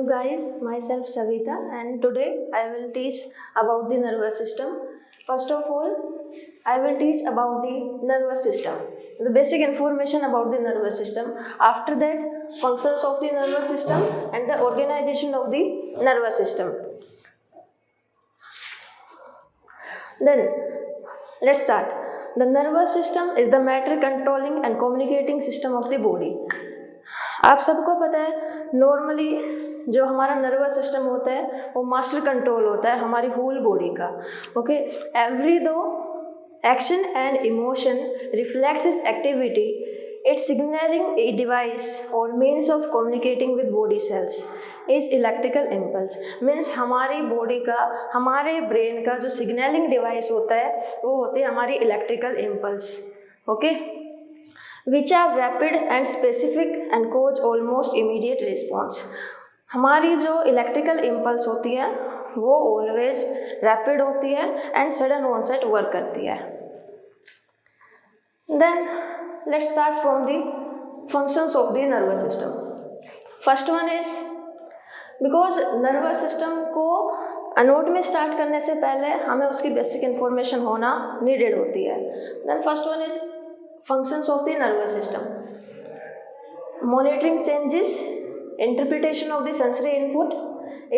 guys, myself Savita, and today I will teach about the nervous system. First of all, I will teach about the nervous system, the basic information about the nervous system. After that, functions of the nervous system and the organization of the nervous system. Then, let's start. The nervous system is the matter controlling and communicating system of the body. आप सबको पता है normally जो हमारा nervous system होता है वो master control होता है हमारी होल बॉडी का. ओके, एवरी दो एक्शन एंड इमोशन रिफ्लेक्ट्स इस activity its signalling a device और means of communicating with body cells is electrical impulse. Means हमारी बॉडी का, हमारे ब्रेन का जो सिग्नलिंग डिवाइस होता है वो होती है हमारी electrical impulse. Okay, which are rapid and specific and cause almost immediate response. हमारी जो इलेक्ट्रिकल इम्पल्स होती है वो ऑलवेज रैपिड होती है एंड सडन ऑनसेट वर्क करती है. Then let's start from the functions of the nervous system. First one is, because nervous system को नोट में स्टार्ट करने से पहले हमें उसकी बेसिक इन्फॉर्मेशन होना नीडेड होती है. Then first one is functions of the nervous system: monitoring changes, interpretation of the sensory input,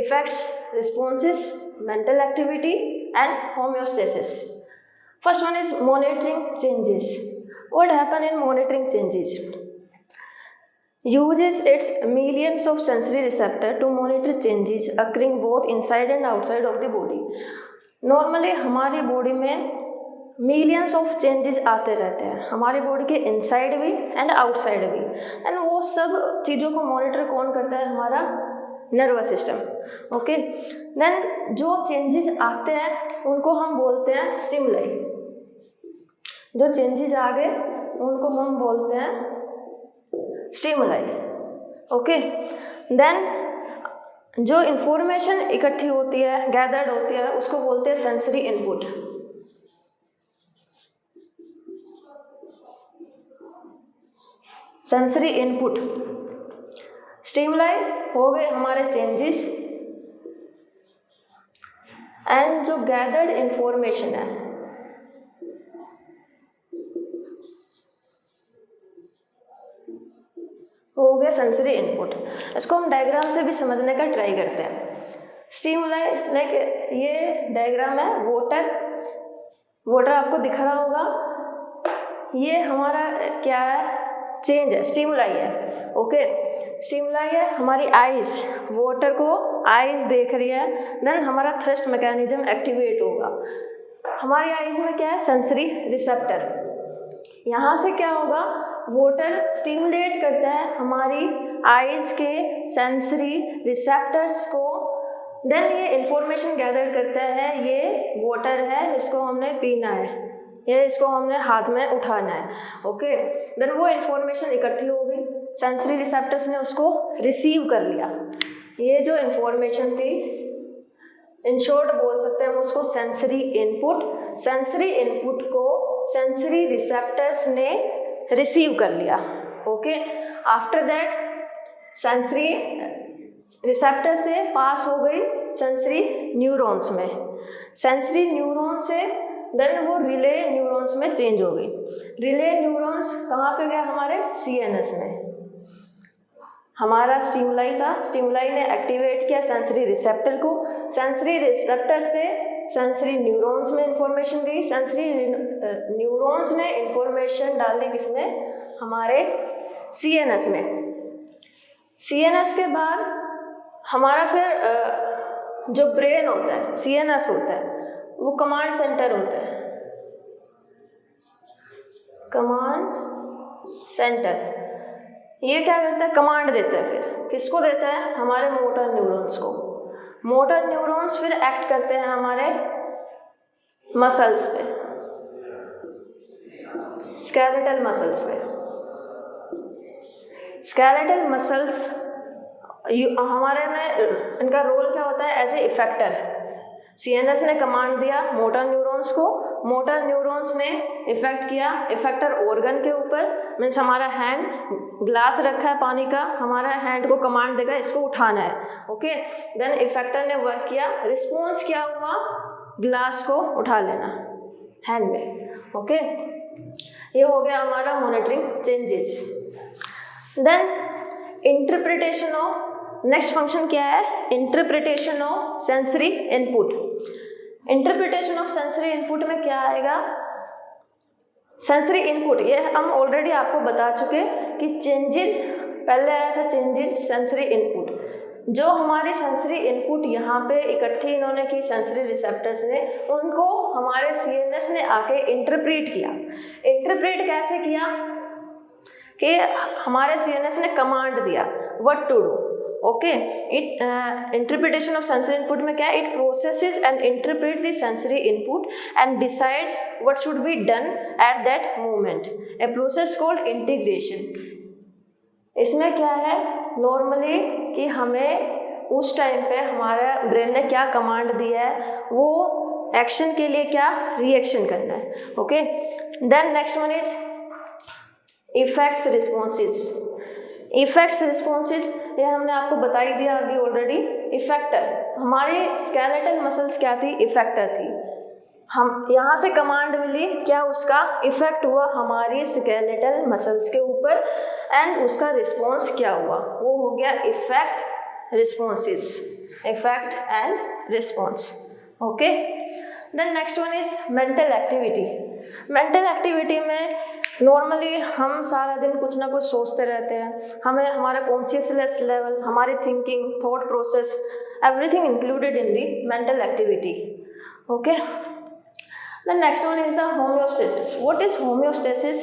effects, responses, mental activity and homeostasis. First one is monitoring changes. What happen in monitoring changes? Uses its millions of sensory receptor to monitor changes occurring both inside and outside of the body. Normally हमारी body में millions of changes आते रहते हैं, हमारी body के inside भी and outside भी, and वो सब चीज़ों को मॉनिटर कौन करता है? हमारा नर्वस सिस्टम. ओके, देन जो चेंजेस आते हैं उनको हम बोलते हैं स्टिमुलाई. जो चेंजेस आ गए उनको हम बोलते हैं स्टिमुलाई. ओके, देन जो इंफॉर्मेशन इकट्ठी होती है, गैदर्ड होती है, उसको बोलते हैं sensory input. Sensory input, stimuli हो गए हमारे चेंजेस, एंड जो गैदर्ड इंफॉर्मेशन है वो हो गया सेंसरी इनपुट. इसको हम डायग्राम से भी समझने का ट्राई करते हैं. स्टिमुलाई लाइक ये डायग्राम है, वाटर आपको दिख रहा होगा, ये हमारा क्या है? चेंज है, स्टिमुलाई है. ओके, स्टिमुलाई है हमारी आइज, वाटर को आइज देख रही है, देन हमारा थ्रस्ट मैकेनिज्म एक्टिवेट होगा. हमारी आइज में क्या है? Sensory receptor. यहाँ से क्या होगा? वाटर स्टिमुलेट करता है हमारी आइज के सेंसरी रिसेप्टर्स को, देन ये इंफॉर्मेशन गैदर करता है ये वाटर है, इसको हमने पीना है, ये इसको हमने हाथ में उठाना है. ओके, देन वो इन्फॉर्मेशन इकट्ठी हो गई, सेंसरी रिसेप्टर्स ने उसको रिसीव कर लिया. ये जो इन्फॉर्मेशन थी, इन शॉर्ट बोल सकते हैं हम उसको सेंसरी इनपुट. सेंसरी इनपुट को सेंसरी रिसेप्टर्स ने रिसीव कर लिया. Okay, after that sensory receptor से पास हो गई सेंसरी न्यूरॉन्स में, सेंसरी न्यूरॉन से देन वो रिले न्यूरॉन्स में चेंज हो गई. रिले न्यूरॉन्स कहाँ पे गया? हमारे सीएनएस में. हमारा स्टिमुलाई था, स्टिमुलाई ने एक्टिवेट किया सेंसरी रिसेप्टर को, सेंसरी रिसेप्टर से सेंसरी न्यूरॉन्स में इंफॉर्मेशन गई, सेंसरी न्यूरॉन्स ने इंफॉर्मेशन डाली किसमें? हमारे सीएनएस में. सीएनएस के बाद हमारा फिर जो ब्रेन होता है, सीएनएस होता है, वो कमांड सेंटर होता है. कमांड सेंटर ये क्या करता है? कमांड देता है. फिर किसको देता है? हमारे मोटर न्यूरॉन्स को. मोटर न्यूरॉन्स फिर एक्ट करते हैं हमारे मसल्स पे, स्केलेटल मसल्स पे. स्केलेटल मसल्स हमारे में इनका रोल क्या होता है? As a effector. सीएनएस ने कमांड दिया मोटर न्यूरॉन्स को, मोटर न्यूरॉन्स ने इफेक्ट किया इफेक्टर ऑर्गन के ऊपर, मीन्स हमारा हैंड ग्लास रखा है पानी का, हमारा हैंड को कमांड देगा इसको उठाना है, ओके। देन इफेक्टर ने वर्क किया, रिस्पॉन्स क्या हुआ, ग्लास को उठा लेना हैंड में, ओके। ये हो गया हमारा monitoring changes. Then interpretation of, next function क्या है, interpretation of sensory input. Interpretation of sensory input में क्या आएगा, सेंसरी इनपुट, ये हम ऑलरेडी आपको बता चुके कि चेंजेस, पहले आया था चेंजेस सेंसरी इनपुट, जो हमारी सेंसरी इनपुट यहाँ पे इकट्ठी इन्होंने की सेंसरी रिसेप्टर्स ने, उनको हमारे सीएनएस ने आके इंटरप्रेट किया। इंटरप्रेट कैसे किया कि हमारे सीएनएस ने कमांड दिया what to do, okay. It interpretation of sensory input में क्या है, it processes and interpret the sensory input and decides what should be done at that moment, a process called integration. इसमें क्या है normally कि हमें उस टाइम पे हमारा ब्रेन ने क्या कमांड दिया है, वो एक्शन के लिए क्या रिएक्शन करना है, okay. Then next one is effects responses. Effects responses ये हमने आपको बता ही दिया अभी ऑलरेडी। इफेक्टर, हमारी स्केलेटल मसल्स क्या थी, इफेक्टर थी, हम यहाँ से कमांड मिली, क्या उसका इफेक्ट हुआ हमारी स्केलेटल मसल्स के ऊपर, एंड उसका रिस्पॉन्स क्या हुआ, वो हो गया effect responses, effect and response, okay. Then next one is mental activity. Mental activity में नॉर्मली हम सारा दिन कुछ ना कुछ सोचते रहते हैं, हमें हमारा कॉन्शियसनेस लेवल, हमारी thinking, thought process, everything included in the mental activity, okay. The next one is the homeostasis. What is homeostasis?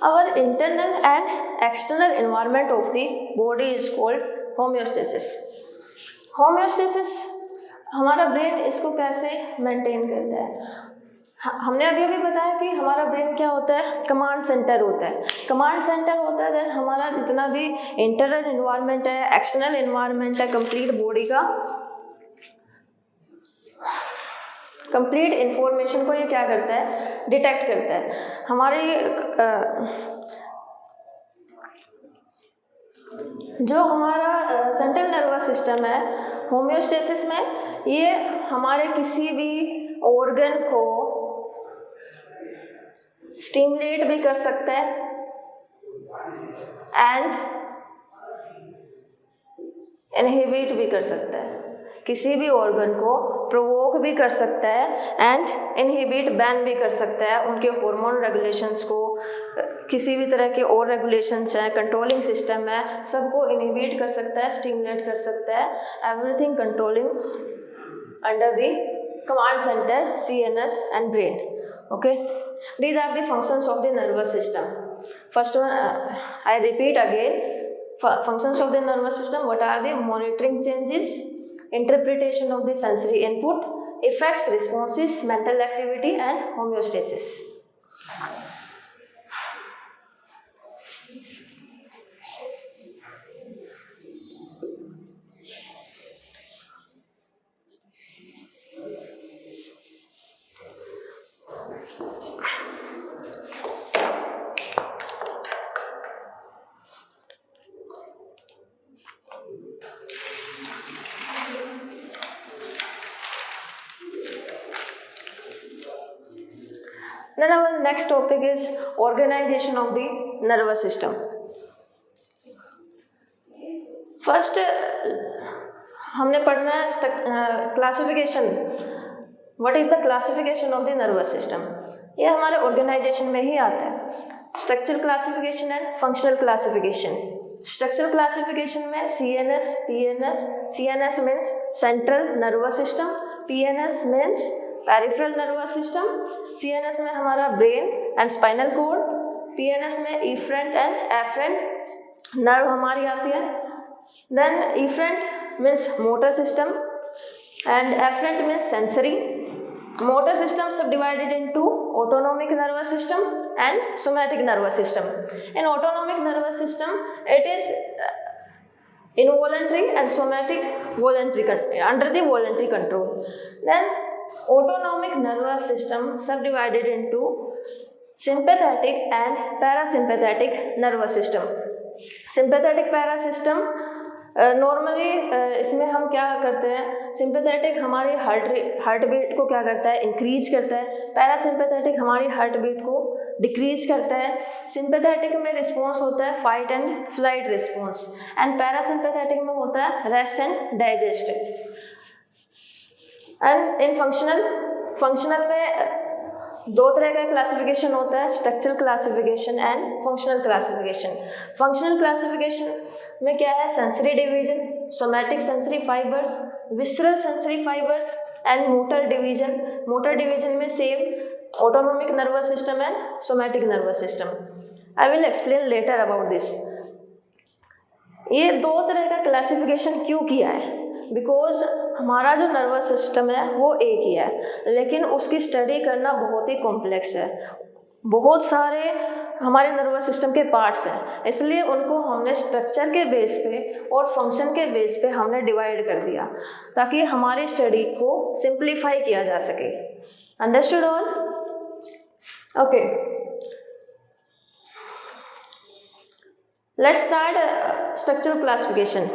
Our internal and external environment of the body is called homeostasis. Homeostasis हमारा brain इसको कैसे maintain करता है, हमने अभी अभी बताया कि हमारा ब्रेन क्या होता है, कमांड सेंटर होता है। कमांड सेंटर होता है, देन हमारा जितना भी इंटरनल इन्वायरमेंट है, एक्सटर्नल इन्वायरमेंट है, कंप्लीट बॉडी का कंप्लीट इंफॉर्मेशन को ये क्या करता है, डिटेक्ट करता है। हमारे जो हमारा सेंट्रल नर्वस सिस्टम है होम्योस्टेसिस में, ये हमारे किसी भी ऑर्गन को स्टिमुलेट भी कर सकता है एंड इनहिबिट भी कर सकता है, किसी भी ऑर्गन को प्रोवोक भी कर सकता है एंड इनहिबिट बैन भी कर सकता है, उनके हार्मोन रेगुलेशंस को, किसी भी तरह के और रेगुलेशंस हैं, कंट्रोलिंग सिस्टम है, सबको इनहिबिट कर सकता है, स्टिमुलेट कर सकता है, everything controlling under the command centre CNS and brain, okay. These are the functions of the nervous system. First one, I repeat again, functions of the nervous system. What are the monitoring changes, interpretation of the sensory input, effects, responses, mental activity and homeostasis. Then our next topic is organization of the nervous system. First हमने पढ़ना है classification, what is the classification of the nervous system. ये हमारे organisation में ही आता है, structural classification and functional classification. Structural classification में CNS, PNS, CNS means central nervous system, PNS means peripheral nervous system, CNS में हमारा brain and spinal cord, PNS में इफरेंट एंड एफरेंट नर्व हमारी आती है। Then efferent means motor system and afferent means sensory. Motor system subdivided into autonomic nervous system and somatic nervous system. In autonomic nervous system, it is involuntary and somatic voluntary under the voluntary control. Then autonomic nervous system subdivided into sympathetic and parasympathetic nervous system. Sympathetic para system normally इसमें हम क्या करते हैं, sympathetic हमारी heart beat को क्या करता है, इंक्रीज करता है। पैरासिम्पैथेटिक हमारी हार्ट बीट को डिक्रीज करता है। सिंपैथेटिक में रिस्पॉन्स होता है fight and flight response, and parasympathetic में होता है rest and digest. And in functional में दो तरह का क्लासिफिकेशन होता है, structural classification and functional classification. Functional classification में क्या है, sensory division, somatic sensory fibres, visceral sensory fibres and motor division. Motor division में same autonomic nervous system and somatic nervous system. I will explain later about this. ये दो तरह का classification क्यों किया है, बिकॉज हमारा जो नर्वस सिस्टम है वो एक ही है, लेकिन उसकी स्टडी करना बहुत ही कॉम्प्लेक्स है। बहुत सारे हमारे नर्वस सिस्टम के पार्ट्स हैं, इसलिए उनको हमने स्ट्रक्चर के बेस पे और फंक्शन के बेस पे हमने डिवाइड कर दिया ताकि हमारी स्टडी को सिंप्लीफाई किया जा सके। Understood all? Okay, let's start structural classification.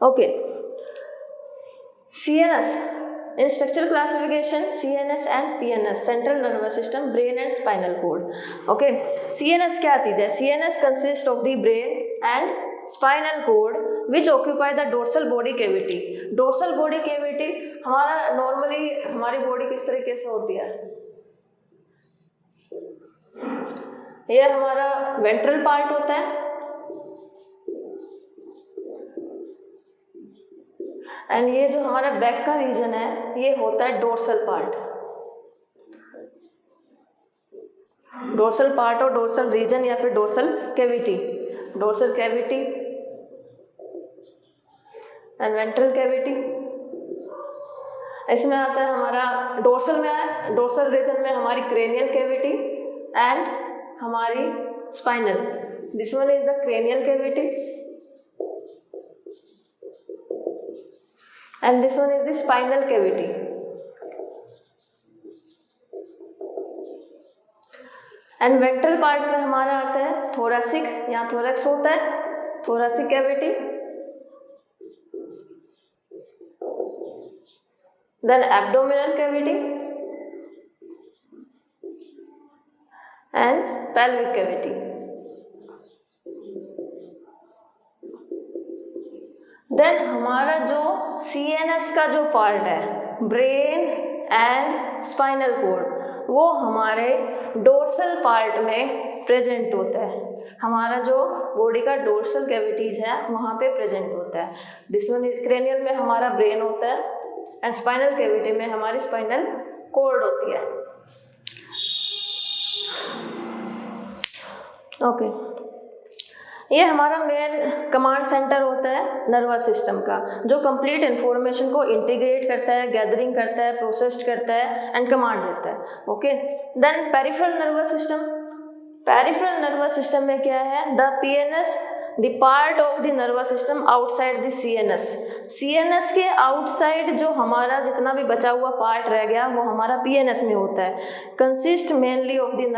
Okay, CNS in structural classification, CNS and PNS, central nervous system, brain and spinal cord. Okay, CNS क्या चीज़ है? CNS consists of the brain and spinal cord which occupy the dorsal body cavity. Dorsal body cavity हमारा normally हमारी body किस तरीके से होती है, ये हमारा वेंट्रल पार्ट होता है, एंड ये जो हमारा बैक का रीजन है ये होता है डोर्सल पार्ट। डोर्सल पार्ट और डोर्सल रीजन या फिर dorsal cavity, dorsal cavity and ventral cavity. इसमें आता है हमारा डोर्सल में है, डोर्सल रीजन में हमारी क्रेनियल कैविटी एंड हमारी spinal. This one is the cranial cavity and this one is the spinal cavity. And ventral part में हमारा आता है thoracic, यहाँ thorax होता है, thoracic cavity, then abdominal cavity and pelvic cavity. Then हमारा जो CNS का जो पार्ट है, ब्रेन एंड स्पाइनल कॉर्ड, वो हमारे डोर्सल पार्ट में प्रेजेंट होता है। हमारा जो बॉडी का डोर्सल कैविटीज है वहाँ पे प्रेजेंट होता है। दिस वन इज क्रेनियल में हमारा ब्रेन होता है एंड स्पाइनल कैविटी में हमारी स्पाइनल कॉर्ड होती है। ओके, ये हमारा मेन कमांड सेंटर होता है नर्वस सिस्टम का, जो कंप्लीट इन्फॉर्मेशन को इंटीग्रेट करता है, गैदरिंग करता है, प्रोसेस्ड करता है एंड कमांड देता है। Okay, then peripheral nervous system. Peripheral nervous system में क्या है, the PNS, the part of the nervous system outside the CNS। CNS के आउटसाइड जो हमारा जितना भी बचा हुआ पार्ट रह गया वो हमारा PNS में होता है। Consist mainly of the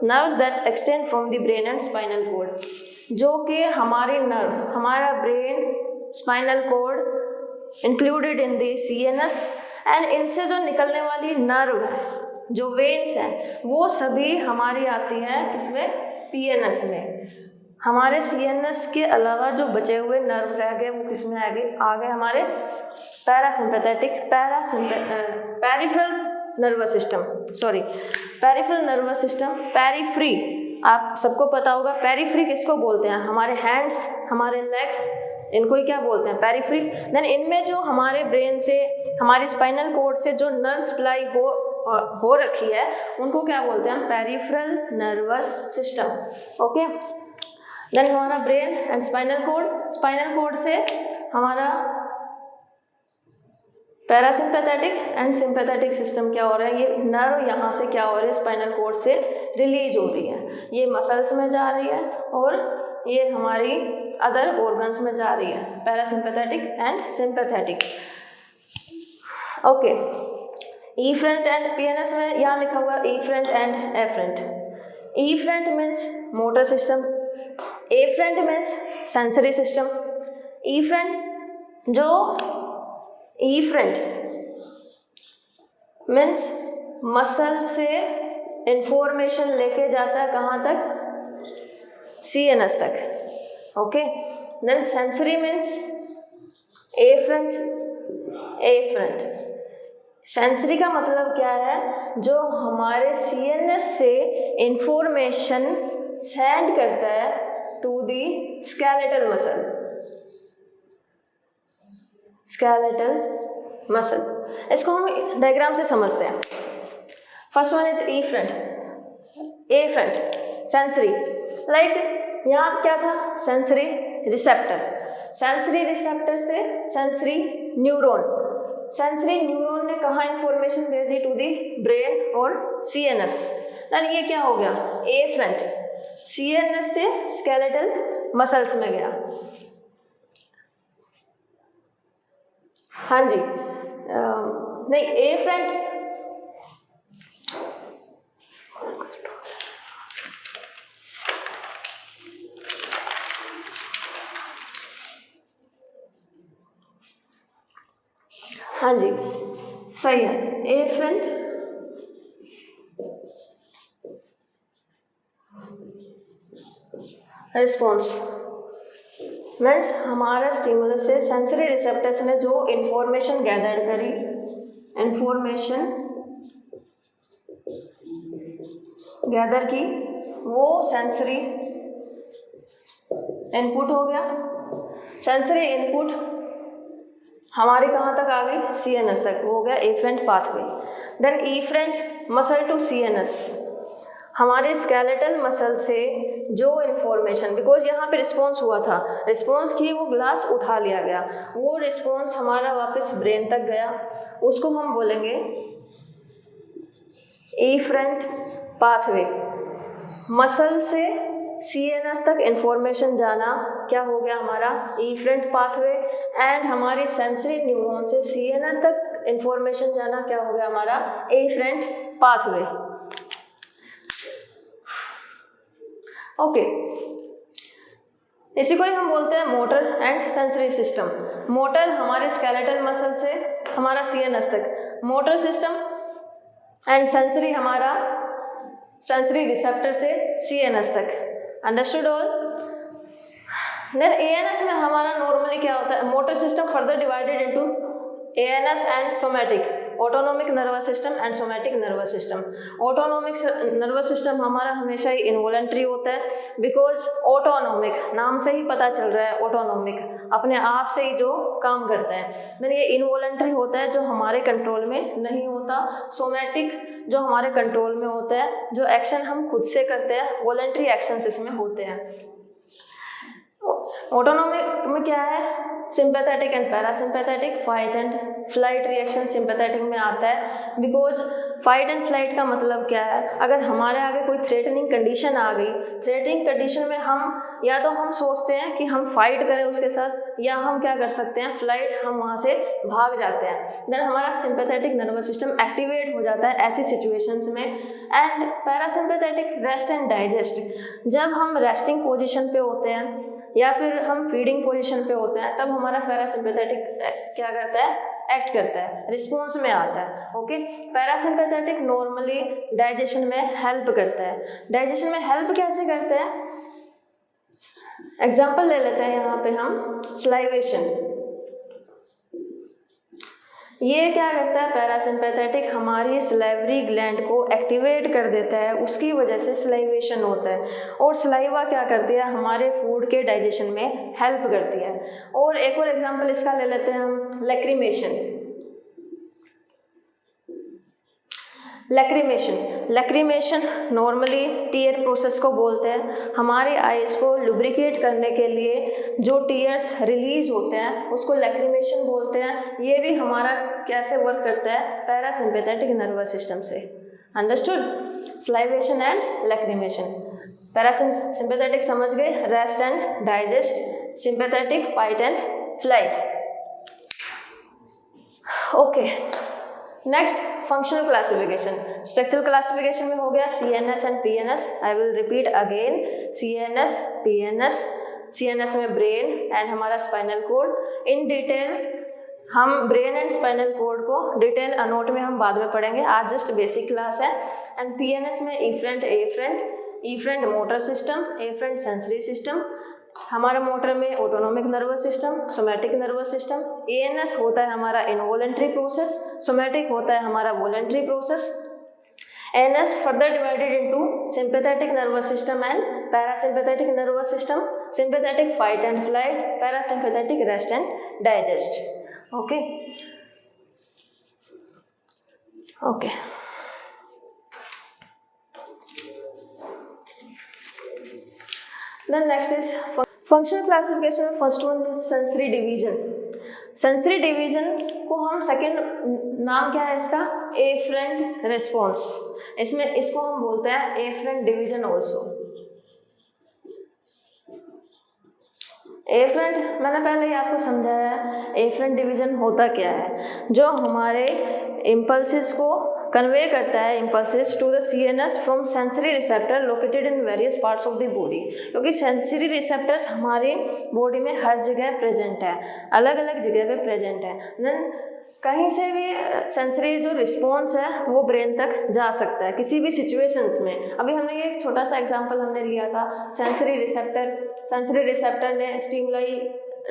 nerves that extend from the brain and spinal cord, जो कि हमारे नर्व, हमारा brain, spinal cord included in the CNS, and इनसे जो निकलने वाली नर्व जो वेन्स हैं वो सभी हमारी आती है किसमें, PNS में। हमारे CNS के अलावा जो बचे हुए नर्व रह गए वो किसमें आ गए हमारे peripheral nervous system, peripheral nervous system, periphery. आप सबको पता होगा पेरिफ्री किसको बोलते हैं, हमारे हैंड्स, हमारे लेग्स, इनको ही क्या बोलते हैं, पेरिफ्री। देन इनमें जो हमारे ब्रेन से, हमारी स्पाइनल कॉर्ड से जो नर्व सप्लाई हो रखी है उनको क्या बोलते हैं, peripheral nervous system. Okay, then हमारा ब्रेन एंड स्पाइनल कॉर्ड से हमारा पैरासिम्पैथेटिक एंड सिंपैथेटिक सिस्टम क्या हो रहा है, ये नर्व यहाँ से क्या हो रही है, स्पाइनल कॉर्ड से रिलीज हो रही है, ये मसल्स में जा रही है और ये हमारी अदर ऑर्गन्स में जा रही है, parasympathetic and sympathetic. Okay, efferent and PNS में यहाँ लिखा हुआ efferent and afferent. Efferent means motor system, afferent means sensory system. Efferent means muscle से इंफॉर्मेशन लेके जाता है कहाँ तक, सीएनएस तक। Okay, then sensory means afferent. Sensory का मतलब क्या है, जो हमारे सीएनएस से इंफॉर्मेशन सेंड करता है टू दी स्केलेटल मसल। इसको हम डायग्राम से समझते हैं। First one is afferent sensory. Like यहाँ क्या था, सेंसरी रिसेप्टर से सेंसरी न्यूरॉन ने कहाँ इंफॉर्मेशन भेजी, टू दी ब्रेन और सीएनएस। देन ये क्या हो गया, एफरेंट, सीएनएस से स्केलेटल मसल्स में गया। हाँ जी, नहीं एफरेंट हाँ जी सही है। एफरेंट रिस्पॉन्स मीन्स हमारा स्टिमुलस से सेंसरी रिसेप्टर्स ने जो इंफॉर्मेशन गैदर करी, वो सेंसरी इनपुट हो गया। सेंसरी इनपुट हमारे कहाँ तक आ गई, सीएनएस तक, वो हो गया afferent pathway. Then afferent muscle to CNS, हमारे स्केलेटल मसल से जो इन्फॉर्मेशन, बिकॉज यहाँ पे रिस्पॉन्स हुआ था, रिस्पॉन्स की वो ग्लास उठा लिया गया, वो रिस्पॉन्स हमारा वापस ब्रेन तक गया, उसको हम बोलेंगे एफरेंट पाथवे। मसल से सीएनएस तक इंफॉर्मेशन जाना क्या हो गया हमारा, एफरेंट पाथवे। एंड हमारी सेंसरी न्यूरॉन से सीएनएस तक इंफॉर्मेशन जाना क्या हो गया हमारा, एफरेंट पाथवे। ओके, इसी को ही हम बोलते हैं motor and sensory system. Motor हमारे स्केलेटल मसल से हमारा सीएनएस तक, मोटर सिस्टम एंड सेंसरी हमारा सेंसरी रिसेप्टर से सीएनएस तक। Understood all? देन एएनएस में हमारा नॉर्मली क्या होता है, motor system further divided into ANS and somatic, autonomic nervous system and somatic nervous system. Autonomic nervous system हमारा हमेशा ही इनवॉलंटरी होता है, बिकॉज ऑटोनोमिक, नाम से ही पता चल रहा है, ऑटोनोमिक अपने आप से ही जो काम करता है। देन ये इनवॉलंटरी होता है, जो हमारे कंट्रोल में नहीं होता। सोमैटिक जो हमारे कंट्रोल में होता है, जो एक्शन हम खुद से करते हैं, वॉलंटरी एक्शंस इसमें होते हैं। ऑटोनोमिक में क्या है, sympathetic and parasympathetic, fight and flight reaction sympathetic में आता है। बिकॉज फाइट एंड फ्लाइट का मतलब क्या है, अगर हमारे आगे कोई थ्रेटनिंग कंडीशन आ गई, थ्रेटनिंग कंडीशन में हम या तो हम सोचते हैं कि हम फाइट करें उसके साथ, या हम क्या कर सकते हैं, फ्लाइट, हम वहाँ से भाग जाते हैं। देन हमारा सिंपैथेटिक नर्वस सिस्टम एक्टिवेट हो जाता है ऐसी सिचुएशंस में। And parasympathetic rest and digest, जब हम रेस्टिंग पोजीशन पे होते हैं या फिर हम फीडिंग पोजीशन पे होते हैं, तब हमारा पैरासिम्पैथेटिक क्या करता है, एक्ट करता है, रिस्पॉन्स में आता है। ओके, पैरासिम्पैथेटिक नॉर्मली डाइजेशन में हेल्प करता है। डाइजेशन में हेल्प कैसे करता है, एग्जाम्पल ले लेते हैं यहाँ पे हम, स्लाइवेशन। ये क्या करता है, पैरासिम्पैथेटिक हमारी सलाइवरी ग्लैंड को एक्टिवेट कर देता है, उसकी वजह से सलाइवेशन होता है। और सलाइवा क्या करती है, हमारे फूड के डाइजेशन में हेल्प करती है। और एक और एग्जांपल इसका ले लेते हैं हम, लैक्रिमेशन नॉर्मली टीयर प्रोसेस को बोलते हैं। हमारे आइज़ को लुब्रिकेट करने के लिए जो टीयर्स रिलीज होते हैं उसको लैक्रिमेशन बोलते हैं। ये भी हमारा कैसे वर्क करता है, पैरासिम्पैथेटिक नर्वस सिस्टम से। Understood? Salivation and lacrimation. Parasympathetic समझ गए, rest and digest, sympathetic fight and flight. Okay, next functional classification. Structural classification में हो गया CNS and PNS। I will repeat again, CNS PNS। CNS में brain and हमारा spinal cord. In detail हम brain and spinal cord को detail अनोट में हम बाद में पढ़ेंगे, आज जस्ट बेसिक क्लास है। एंड PNS में efferent motor system, afferent sensory system, हमारा मोटर में autonomic nervous system, somatic nervous system. ANS होता है हमारा इनवॉलेंट्री प्रोसेस, सोमैटिक होता है हमारा voluntary process. ANS further divided into sympathetic nervous system and parasympathetic nervous system, sympathetic fight and flight, parasympathetic rest and digest. Okay okay, then next is functional classification में first one is sensory division. Sensory division को हम second नाम क्या है इसका, efferent response. इसमें इसको हम बोलते हैं एफरेंट डिवीजन ऑल्सो। एफरेंट मैंने पहले ही आपको समझाया है, एफरेंट डिवीजन होता क्या है, जो हमारे इम्पल्सिस को कन्वे करता है, impulses to the CNS from sensory receptor located in various parts of the body. क्योंकि सेंसरी रिसेप्टर्स हमारी बॉडी में हर जगह प्रेजेंट है, अलग अलग जगह पे प्रेजेंट है। देन कहीं से भी सेंसरी जो रिस्पॉन्स है वो ब्रेन तक जा सकता है किसी भी सिचुएशंस में। अभी हमने ये एक छोटा सा एग्जांपल हमने लिया था, सेंसरी रिसेप्टर ने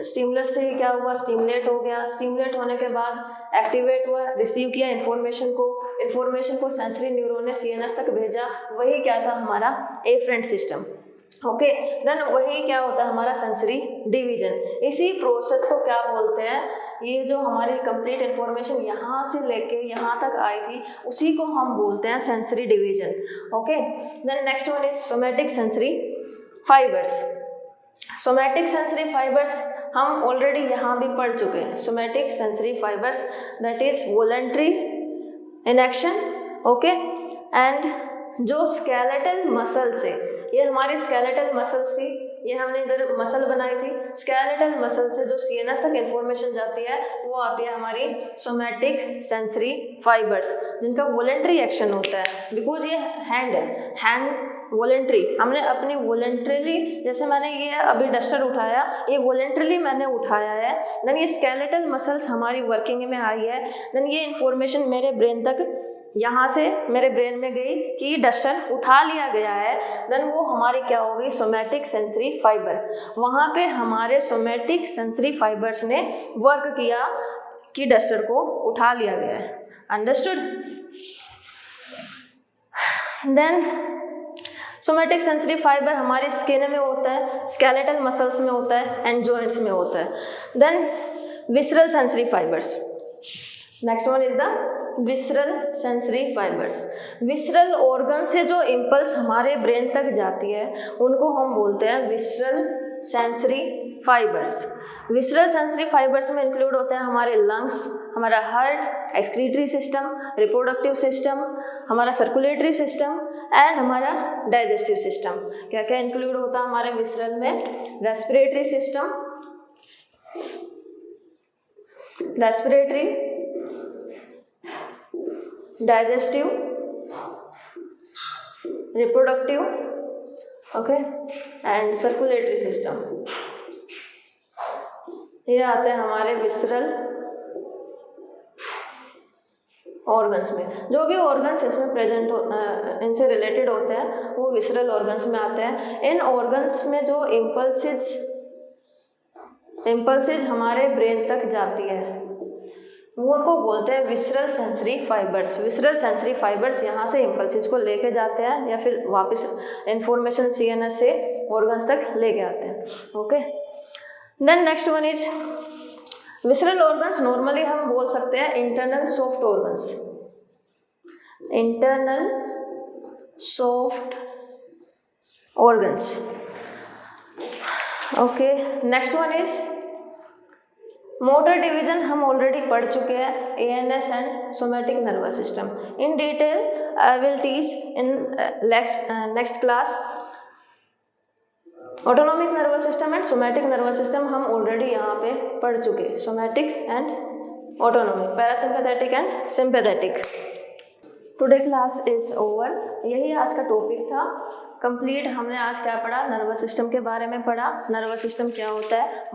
स्टिमुलस से क्या हुआ, स्टिमुलेट हो गया, स्टिमुलेट होने के बाद एक्टिवेट हुआ, रिसीव किया इन्फॉर्मेशन को सेंसरी न्यूरॉन ने CNS तक भेजा, वही क्या था हमारा एफरेंट सिस्टम। ओके, देन वही क्या होता है हमारा सेंसरी डिवीजन। इसी प्रोसेस को क्या बोलते हैं, ये जो हमारी कंप्लीट इन्फॉर्मेशन यहाँ से लेके यहाँ तक आई थी उसी को हम बोलते हैं sensory division. Okay, then next one is somatic sensory fibres. Somatic sensory fibres हम ऑलरेडी यहाँ भी पढ़ चुके हैं। Somatic sensory fibres that is voluntary in action. Okay, and जो स्केलेटल मसल से, ये हमारी स्केलेटल मसल्स थी, ये हमने इधर मसल बनाई थी, स्केलेटल मसल से जो CNS तक इन्फॉर्मेशन जाती है वो आती है हमारी सोमैटिक सेंसरी फाइबर्स, जिनका वॉलेंट्री एक्शन होता है। बिकॉज ये हैंड है, हैंड वॉलेंट्री, हमने अपनी वॉलेंट्रीली, जैसे मैंने ये अभी डस्टर उठाया, ये वॉलेंट्रीली मैंने उठाया है। देन ये स्केलेटल मसल्स हमारी वर्किंग में आई है। देन ये इन्फॉर्मेशन मेरे ब्रेन तक, यहाँ से मेरे ब्रेन में गई कि डस्टर उठा लिया गया है। देन वो हमारी क्या हो गई, सोमैटिक सेंसरी फाइबर। वहाँ पे हमारे सोमैटिक सेंसरी फाइबर्स ने वर्क किया कि डस्टर को उठा लिया गया है। Understood? Then somatic sensory fibre हमारी स्किन में होता है, स्केलेटल मसल्स में होता है एंड जॉइंट्स में होता है। Then visceral sensory fibres. Next one is the visceral sensory fibres. Visceral organ से जो इम्पल्स हमारे ब्रेन तक जाती है उनको हम बोलते हैं visceral sensory fibres. Visceral sensory fibres में इंक्लूड होते हैं हमारे लंग्स, हमारा heart, excretory system, reproductive system, हमारा सर्कुलेटरी सिस्टम एंड हमारा डाइजेस्टिव सिस्टम। क्या क्या इंक्लूड होता है हमारे विसरल में, respiratory system, respiratory, digestive, reproductive, okay, and circulatory system. ये आते हैं हमारे विसरल ऑर्गन्स में। जो भी ऑर्गन्स इसमें प्रेजेंट इनसे रिलेटेड होते हैं वो विसरल ऑर्गन्स में आते हैं। इन ऑर्गन्स में जो इम्पल्सिस हमारे ब्रेन तक जाती है वो उनको बोलते हैं visceral sensory fibres. Visceral sensory fibres यहाँ से इम्पल्सिस को लेके जाते हैं या फिर वापस इंफॉर्मेशन CNS से ऑर्गन्स तक लेके आते हैं। Okay, then next one is visceral organs. Normally हम बोल सकते हैं internal soft organs, internal soft organs. Okay, next one is motor division. हम ऑलरेडी पढ़ चुके हैं, ANS and somatic nervous system. In detail I will teach in next class autonomic nervous system and somatic nervous system हम already यहाँ पे पढ़ चुके, somatic and autonomic, parasympathetic and sympathetic. Today class is over, यही आज का topic था complete. हमने आज क्या पढ़ा, नर्वस सिस्टम के बारे में पढ़ा। नर्वस सिस्टम क्या होता है,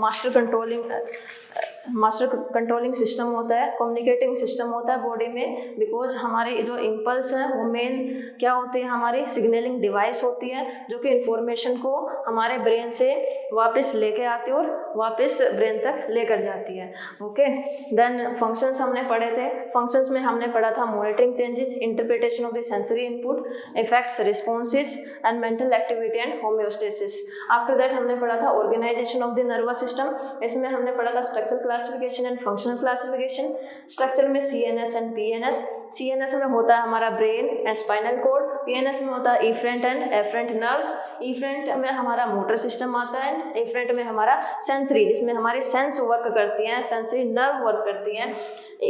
मास्टर कंट्रोलिंग सिस्टम होता है, कम्युनिकेटिंग सिस्टम होता है बॉडी में, बिकॉज हमारे जो इम्पल्स हैं वो मेन क्या होती है, हमारी सिग्नलिंग डिवाइस होती है जो कि इंफॉर्मेशन को हमारे ब्रेन से वापस लेके आती है और वापस ब्रेन तक लेकर जाती है। ओके, देन फंक्शंस हमने पढ़े थे। फंक्शंस में हमने पढ़ा था monitoring changes, interpretation of the sensory input, effects, responses and mental activity and homeostasis. After that हमने पढ़ा था organisation of the nervous system. इसमें हमने पढ़ा था structural classification and functional classification. Structure में CNS एंड PNS। CNS में होता है हमारा brain and spinal cord, PNS में होता है efferent and afferent nerves, efferent में हमारा मोटर सिस्टम आता है एंड एफरेंट में हमारा सेंसरी, जिसमें हमारी सेंस वर्क करती हैं, सेंसरी नर्व वर्क करती हैं।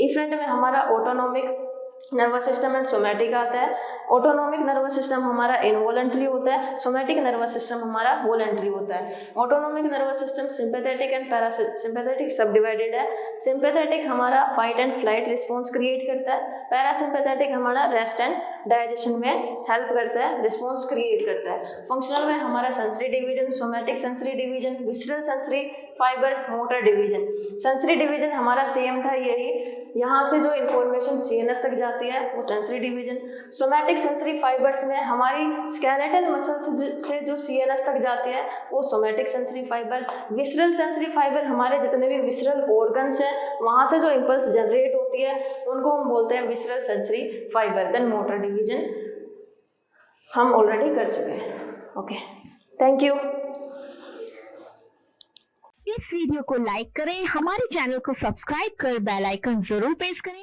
इफरेंट में हमारा autonomic nervous system and somatic आता है। ऑटोनॉमिक नर्वस सिस्टम हमारा इनवॉलेंट्री होता है, सोमैटिक नर्वस सिस्टम हमारा वॉलेंट्री होता है। Autonomic nervous system sympathetic and parasympathetic सब डिवाइडेड है। सिंपैथेटिक हमारा fight and flight response create करता है, पैरासिम्पैथेटिक हमारा रेस्ट एंड डाइजेशन में हेल्प करता है, रिस्पॉन्स क्रिएट करता है। फंक्शनल में हमारा sensory division, somatic sensory division, visceral sensory fibre, motor division. Sensory division हमारा सेम था यही, यहाँ से जो इन्फॉर्मेशन CNS तक जाती है वो sensory division. Somatic sensory fibres में हमारी स्केलेटल मसल्स से जो CNS तक जाती है वो somatic sensory fibre. Visceral sensory fibre हमारे जितने भी विसरल ऑर्गन्स हैं वहाँ से जो इम्पल्स जनरेट होती है उनको हम बोलते हैं visceral sensory fibre. Then motor division हम ऑलरेडी कर चुके हैं। Okay, thank you. इस वीडियो को लाइक करें, हमारे चैनल को सब्सक्राइब कर बेल आइकन जरूर प्रेस करें।